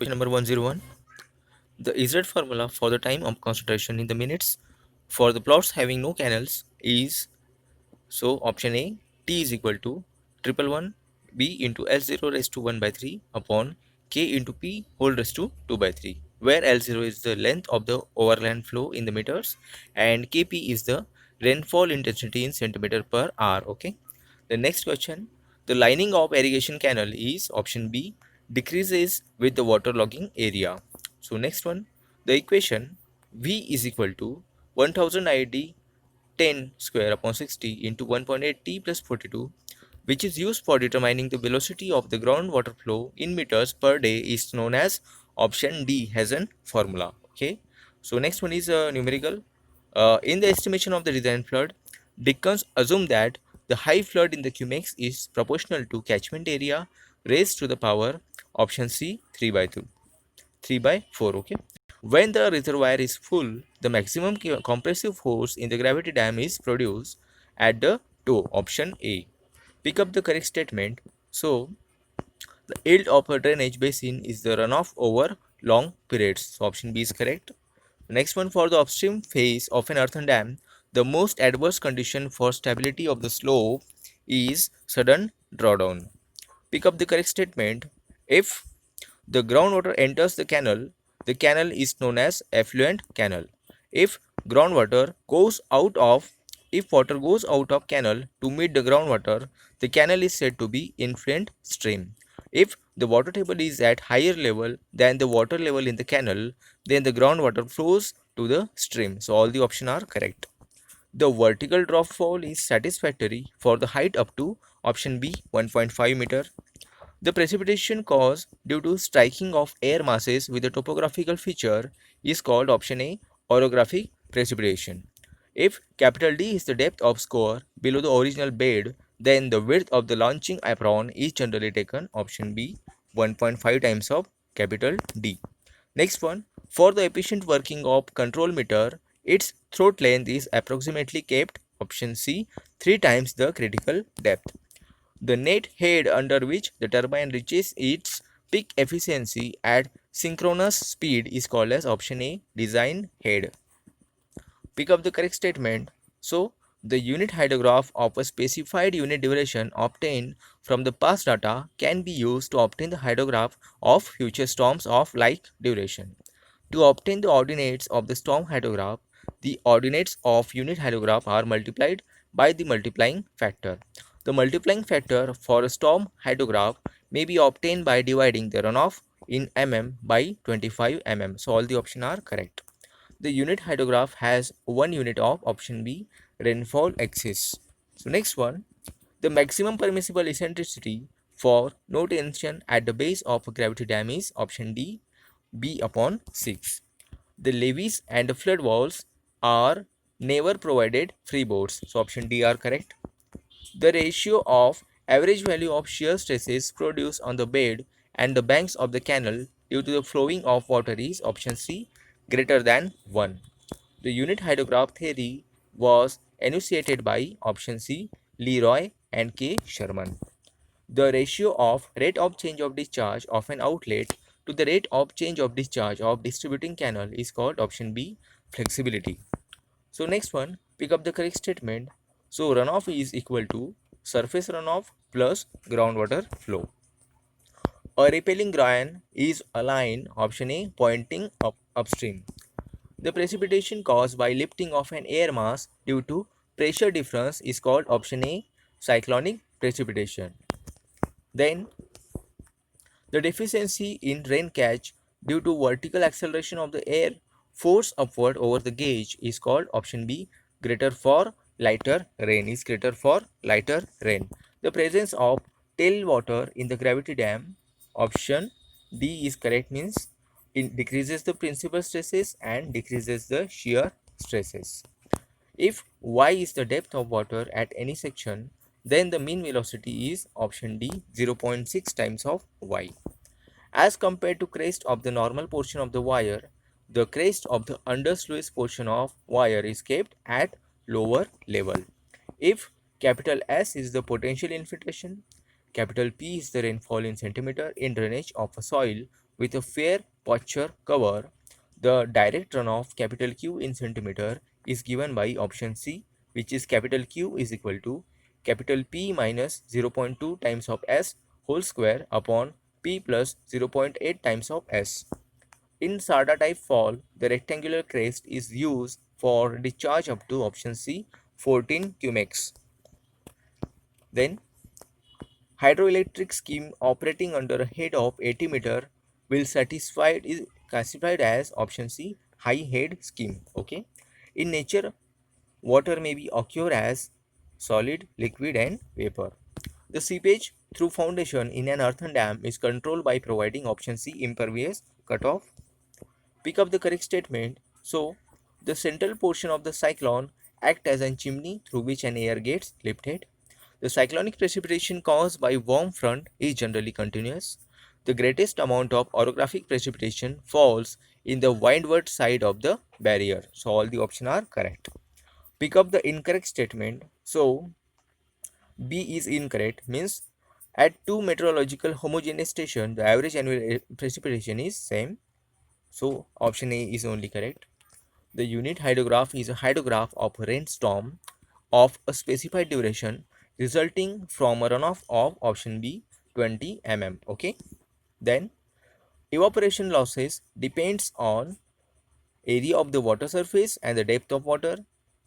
Question number 101. The Z formula for the time of concentration in the minutes for the plots having no canals is, so option A, T is equal to triple one B into L0 raised to 1 by 3 upon K into P whole raised to 2 by 3, where L0 is the length of the overland flow in the meters and Kp is the rainfall intensity in centimeter per hour. Okay. The next question, the lining of irrigation canal is option B, decreases with the waterlogging area. So next one, the equation V is equal to 1000 ID 10 square upon 60 into 1.8 t plus 42, which is used for determining the velocity of the groundwater flow in meters per day, is known as option D, has an formula. Okay. So next one is numerical. In the estimation of the design flood, Dickens assumed that the high flood in the Cumex is proportional to catchment area raised to the power option C 3 by 2, 3 by 4. Okay. When the reservoir is full, the maximum compressive force in the gravity dam is produced at the toe, option A. Pick up the correct statement. So, the yield of a drainage basin is the runoff over long periods. So, option B is correct. Next one, for the upstream phase of an earthen dam, the most adverse condition for stability of the slope is sudden drawdown. Pick up the correct statement. If the groundwater enters the canal is known as effluent canal. If groundwater goes out of if water goes out of canal to meet the groundwater, the canal is said to be influent stream. If the water table is at higher level than the water level in the canal, then the groundwater flows to the stream. So all the options are correct. The vertical drop fall is satisfactory for the height up to option B 1.5 meter. The precipitation caused due to striking of air masses with a topographical feature is called option A, orographic precipitation. If capital D is the depth of score below the original bed, then the width of the launching apron is generally taken option B, 1.5 times of capital D. Next one, for the efficient working of control meter, its throat length is approximately kept option C, 3 times the critical depth. The net head under which the turbine reaches its peak efficiency at synchronous speed is called as option A, design head. Pick up the correct statement. So, the unit hydrograph of a specified unit duration obtained from the past data can be used to obtain the hydrograph of future storms of like duration. To obtain the ordinates of the storm hydrograph, the ordinates of unit hydrograph are multiplied by the multiplying factor. The multiplying factor for a storm hydrograph may be obtained by dividing the runoff in mm by 25 mm. So all the options are correct. The unit hydrograph has one unit of option B, rainfall axis. So next one, the maximum permissible eccentricity for no tension at the base of a gravity dam is option D, B upon 6. The levees and the flood walls are never provided freeboards. So option D are correct. The ratio of average value of shear stresses produced on the bed and the banks of the canal due to the flowing of water is option C, greater than 1. The unit hydrograph theory was enunciated by option C, Leroy and K. Sherman. The ratio of rate of change of discharge of an outlet to the rate of change of discharge of distributing canal is called option B, flexibility. So next one, pick up the correct statement. So runoff is equal to surface runoff plus groundwater flow. A repelling groyan is a line option A pointing upstream. The precipitation caused by lifting of an air mass due to pressure difference is called option A, cyclonic precipitation. Then the deficiency in rain catch due to vertical acceleration of the air force upward over the gauge is called option B, greater for lighter rain, is greater for lighter rain. The presence of tailwater in the gravity dam, option D is correct, means it decreases the principal stresses and decreases the shear stresses. If y is the depth of water at any section, then the mean velocity is option D, 0.6 times of y. As compared to crest of the normal portion of the wire, the crest of the undersluice portion of wire is kept at lower level. If capital S is the potential infiltration, capital P is the rainfall in centimeter in drainage of a soil with a fair posture cover. The direct runoff capital Q in centimeter is given by option C, which is capital Q is equal to capital P minus 0.2 times of S whole square upon P plus 0.8 times of S. In Sarda type fall, the rectangular crest is used for discharge up to option C 14 cumex. Then hydroelectric scheme operating under a head of 80 meter will satisfy is classified as option C high head scheme. Okay. In nature, water may be occur as solid, liquid and vapor. The seepage through foundation in an earthen dam is controlled by providing option C impervious cutoff. Pick up the correct statement. So, the central portion of the cyclone act as a chimney through which an air gets lifted. The cyclonic precipitation caused by warm front is generally continuous. The greatest amount of orographic precipitation falls in the windward side of the barrier. So, all the options are correct. Pick up the incorrect statement. So, B is incorrect means at two meteorological homogeneous stations, the average annual precipitation is same. So, option A is only correct. The unit hydrograph is a hydrograph of a rainstorm of a specified duration resulting from a runoff of option B 20 mm. Okay. Then evaporation losses depends on area of the water surface and the depth of water,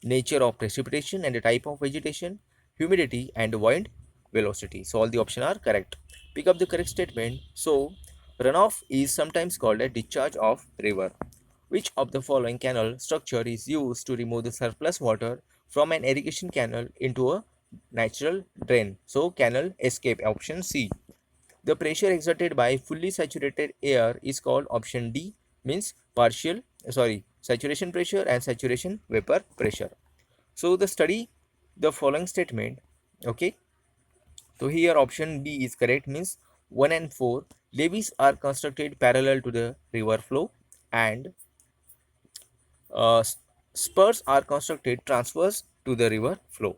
nature of precipitation and the type of vegetation, humidity and wind velocity. So all the options are correct. Pick up the correct statement. So runoff is sometimes called a discharge of river. Which of the following canal structure is used to remove the surplus water from an irrigation canal into a natural drain? So canal escape, option C. The pressure exerted by fully saturated air is called option D, means saturation pressure and saturation vapor pressure. So the study the following statement. Okay. So here option B is correct means 1 and 4 levees are constructed parallel to the river flow and uh, spurs are constructed transverse to the river flow.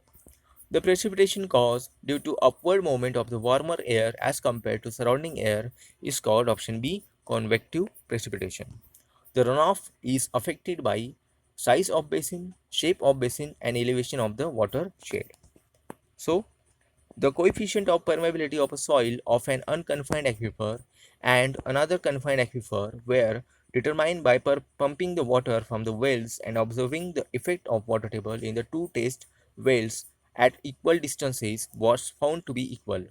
The precipitation caused due to upward movement of the warmer air as compared to surrounding air is called option B convective precipitation. The runoff is affected by size of basin, shape of basin and elevation of the water shed. So the coefficient of permeability of a soil of an unconfined aquifer and another confined aquifer were determined by pumping the water from the wells and observing the effect of water table in the two test wells at equal distances was found to be equal.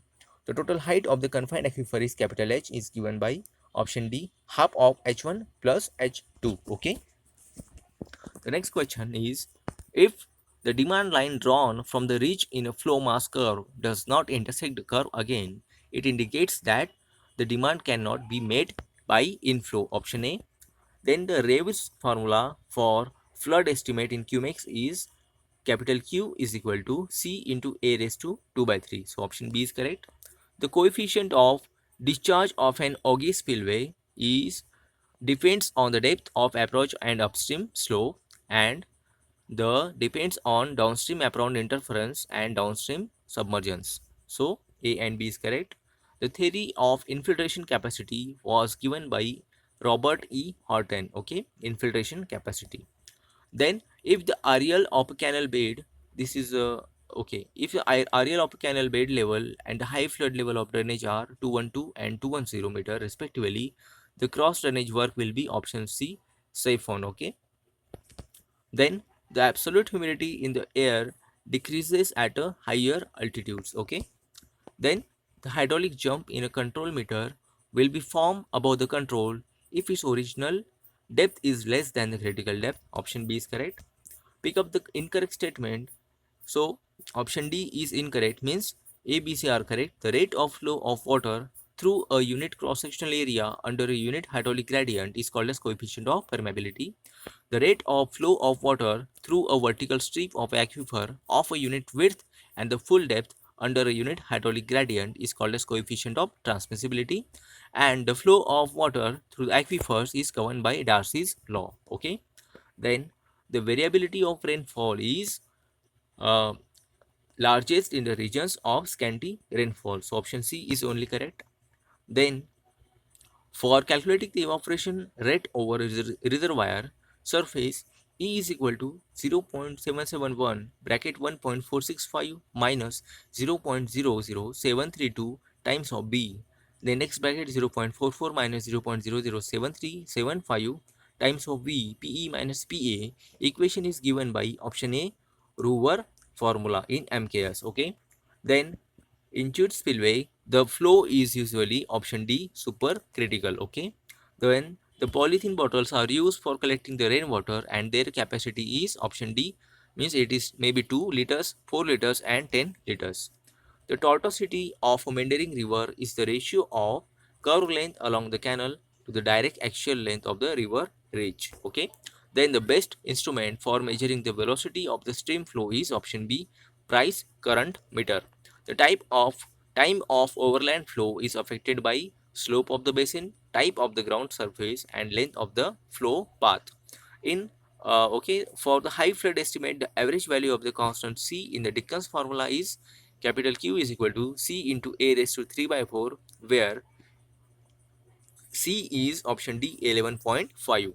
The total height of the confined aquifer is capital H is given by option D half of H1 plus H2. Okay. The next question is, if the demand line drawn from the ridge in a flow mass curve does not intersect the curve again, it indicates that the demand cannot be met by inflow. Option A. Then the Ravis formula for flood estimate in Qmax is capital Q is equal to C into A raised to 2 by 3. So option B is correct. The coefficient of discharge of an auger spillway is depends on the depth of approach and upstream slope, and the depends on downstream apparent interference and downstream submergence. So A and B is correct. The theory of infiltration capacity was given by Robert E. Horton. Okay, infiltration capacity. Then if the areal of a canal bed, this is okay, if the areal of a canal bed level and the high flood level of drainage are 212 and 210 meter respectively, the cross drainage work will be option C siphon. Okay. Then the absolute humidity in the air decreases at a higher altitudes. Okay. Then the hydraulic jump in a control meter will be formed above the control if its original depth is less than the critical depth. Option B is correct. Pick up the incorrect statement. So option D is incorrect means A, B, C are correct. The rate of flow of water through a unit cross-sectional area under a unit hydraulic gradient is called as coefficient of permeability. The rate of flow of water through a vertical strip of aquifer of a unit width and the full depth under a unit hydraulic gradient is called as coefficient of transmissibility, and the flow of water through the aquifers is governed by Darcy's law. Okay. Then the variability of rainfall is uh, largest in the regions of scanty rainfall. So option C is only correct. Then For calculating the evaporation rate over reservoir surface, E is equal to 0.771 bracket 1.465 minus 0.00732 times of B. The next bracket 0.44 minus 0.007375 times of V, PE minus PA. Equation is given by option A, Rover formula in MKS. Okay. Then in chute spillway, the flow is usually option D, supercritical. Okay. Then the polythene bottles are used for collecting the rainwater and their capacity is option D, means it is maybe 2 liters, 4 liters and 10 liters. The tortuosity of a meandering river is the ratio of curve length along the canal to the direct axial length of the river ridge. Okay. Then the best instrument for measuring the velocity of the stream flow is option B, price current meter. The time of overland flow is affected by slope of the basin, type of the ground surface and length of the flow path. In okay, for the high flood estimate, the average value of the constant C in the Dickens formula is capital Q is equal to C into A raised to 3 by 4, where C is option D, 11.5.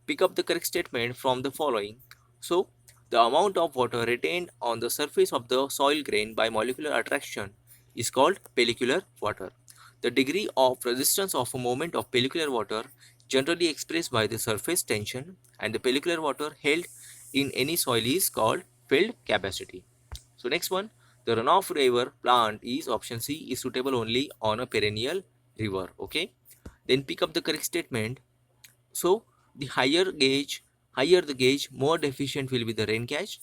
Pick up the correct statement from the following. So, the amount of water retained on the surface of the soil grain by molecular attraction is called pellicular water. The degree of resistance of a movement of pellicular water generally expressed by the surface tension, and the pellicular water held in any soil is called field capacity. So next one, the runoff river plant is option C, is suitable only on a perennial river. Okay. Then pick up the correct statement. So the higher the gauge, more deficient will be the rain catch.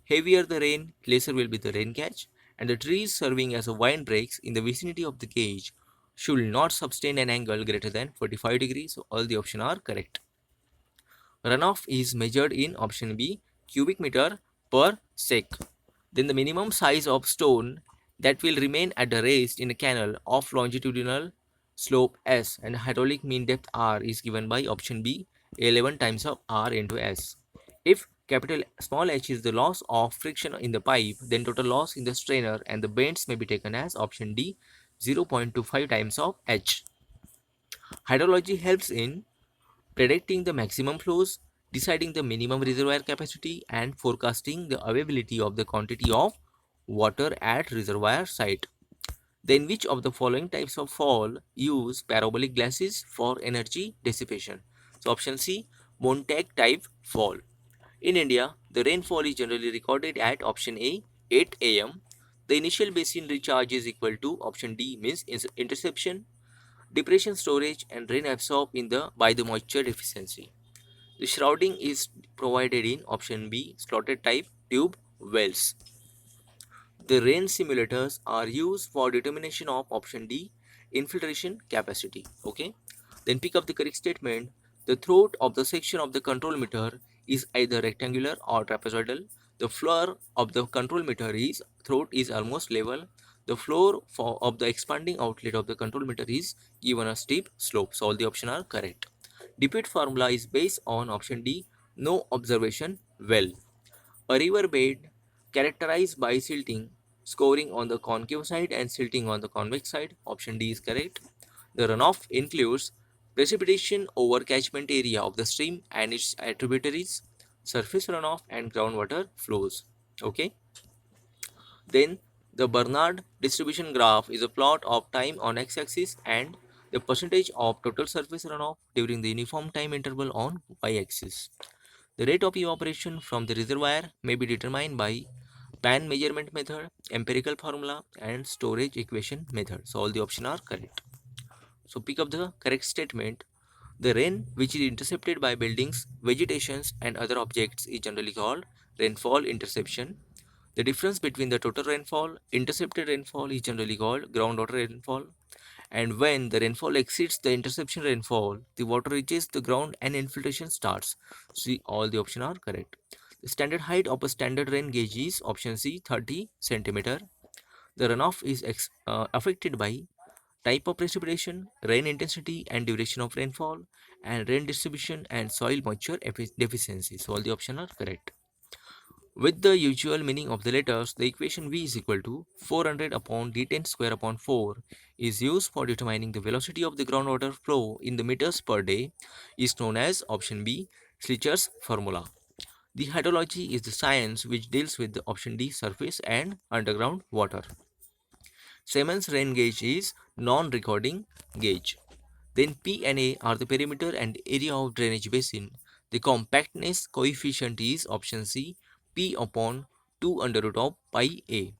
Heavier the rain, lesser will be the rain catch. And the trees serving as a wind breaks in the vicinity of the gauge should not sustain an angle greater than 45 degrees. So all the options are correct. Runoff is measured in option B, cubic meter per sec. Then the minimum size of stone that will remain at the rest in a canal of longitudinal slope S and hydraulic mean depth R is given by option B, 11 times of R into S. If capital small h is the loss of friction in the pipe, then total loss in the strainer and the bends may be taken as option D, 0.25 times of h. Hydrology helps in predicting the maximum flows, deciding the minimum reservoir capacity, and forecasting the availability of the quantity of water at reservoir site. Then which of the following types of fall use parabolic glasses for energy dissipation? So option C, Montague type fall. In India, the rainfall is generally recorded at option A, 8 am. The initial basin recharge is equal to option D, means interception, depression storage and rain absorbed in the by the moisture deficiency. The shrouding is provided in option B, slotted type tube wells. The rain simulators are used for determination of option D, infiltration capacity. Okay. Then pick up the correct statement. The throat of the section of the control meter is either rectangular or trapezoidal. The floor of the control meter is throat is almost level. The floor of the expanding outlet of the control meter is given a steep slope. So all the options are correct. Depute formula is based on option D, no observation well. A river bed characterized by silting, scoring on the concave side and silting on the convex side. Option D is correct. The runoff includes precipitation over catchment area of the stream and its tributaries, surface runoff and groundwater flows. Okay. Then the Bernard distribution graph is a plot of time on x-axis and the percentage of total surface runoff during the uniform time interval on y-axis. The rate of evaporation from the reservoir may be determined by pan measurement method, empirical formula and storage equation method. So all the options are correct. So pick up the correct statement. The rain which is intercepted by buildings, vegetations and other objects is generally called rainfall interception. The difference between the total rainfall, intercepted rainfall is generally called groundwater rainfall. And when the rainfall exceeds the interception rainfall, the water reaches the ground and infiltration starts. See, all the options are correct. The standard height of a standard rain gauge is option C, 30 centimeter. The runoff is affected by type of precipitation, rain intensity and duration of rainfall, and rain distribution and soil moisture deficiency. So all the options are correct. With the usual meaning of the letters, the equation V is equal to 400 upon d10 square upon 4 is used for determining the velocity of the groundwater flow in the meters per day, is known as option B, Schlichter's formula. The hydrology is the science which deals with the option D, surface and underground water. Siemens rain gauge is non-recording gauge. Then P and A are the perimeter and area of drainage basin. The compactness coefficient is option C, P upon 2 under root of pi A.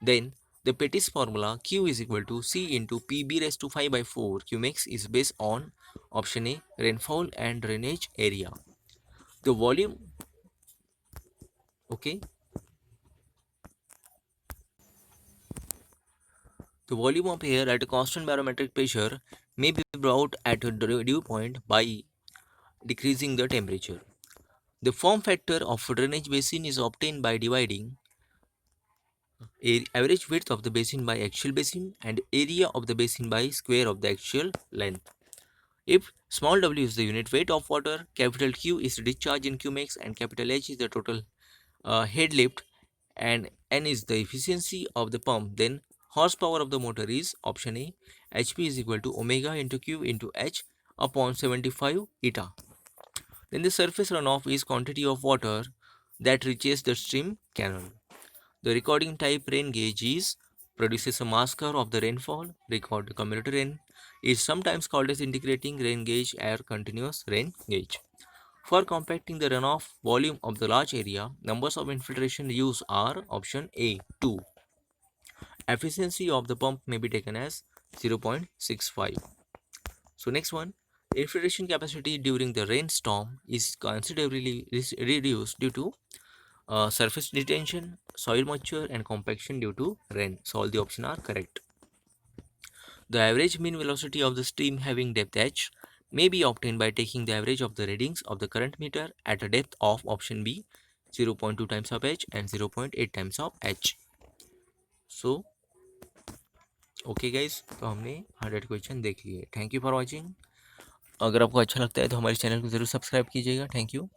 Then the Petit's formula Q is equal to C into PB raised to 5 by 4 Qmax is based on option A, rainfall and drainage area. The volume, okay, the volume of air at a constant barometric pressure may be brought at a dew point by decreasing the temperature. The form factor of a drainage basin is obtained by dividing average width of the basin by axial basin and area of the basin by square of the axial length. If small w is the unit weight of water, capital Q is the discharge in Qmax and capital H is the total head lift and N is the efficiency of the pump, then horsepower of the motor is option A, HP is equal to omega into Q into H upon 75 eta. Then the surface runoff is quantity of water that reaches the stream canal. The recording type rain gauge is produces a mass curve of the rainfall. Record cumulative rain is sometimes called as integrating rain gauge or continuous rain gauge. For compacting the runoff volume of the large area, numbers of infiltration used are option A 2. Efficiency of the pump may be taken as 0.65. So next one, infiltration capacity during the rainstorm is considerably reduced due to surface detention, soil moisture and compaction due to rain. So all the options are correct. The average mean velocity of the stream having depth h may be obtained by taking the average of the readings of the current meter at a depth of option B 0.2 times of h and 0.8 times of h. So okay guys, तो हमने 100 question देख लिए. Thank you for watching. अगर आपको अच्छा लगता है तो हमारे चैनल को ज़रूर सब्सक्राइब कीजिएगा. Thank you.